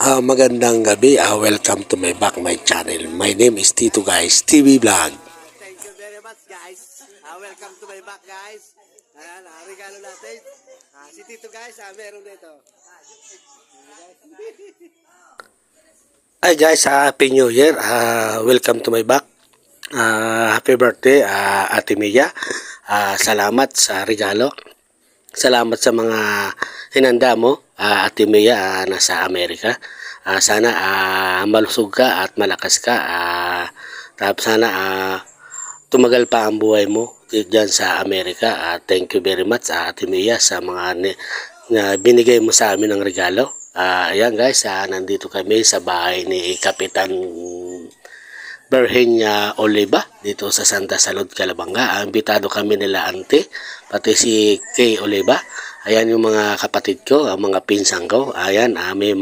Magandang gabi. Welcome to my channel. My name is Tito Guys TV Vlog. Thank you very much guys. Welcome to my back guys. Ayan, regalo natin. Si Tito guys, meron dito. Hi guys, Happy New Year. Welcome to my back. Happy birthday, Ate Mia. Salamat sa regalo. Salamat sa mga hinanda mo, Ate Mia, nasa Amerika. Sana malusog ka at malakas ka. Tapos sana tumagal pa ang buhay mo diyan sa Amerika. Thank you very much, Ate Mia, sa mga na binigay mo sa amin ng regalo. Ayan guys, nandito kami sa bahay ni Kapitan Virginia Oliva dito sa Santa Salud, Calabanga. Imbitado kami nila Ante, pati si Kay Oliva. Ayan yung mga kapatid ko, ang mga pinsang ko. Ayan, may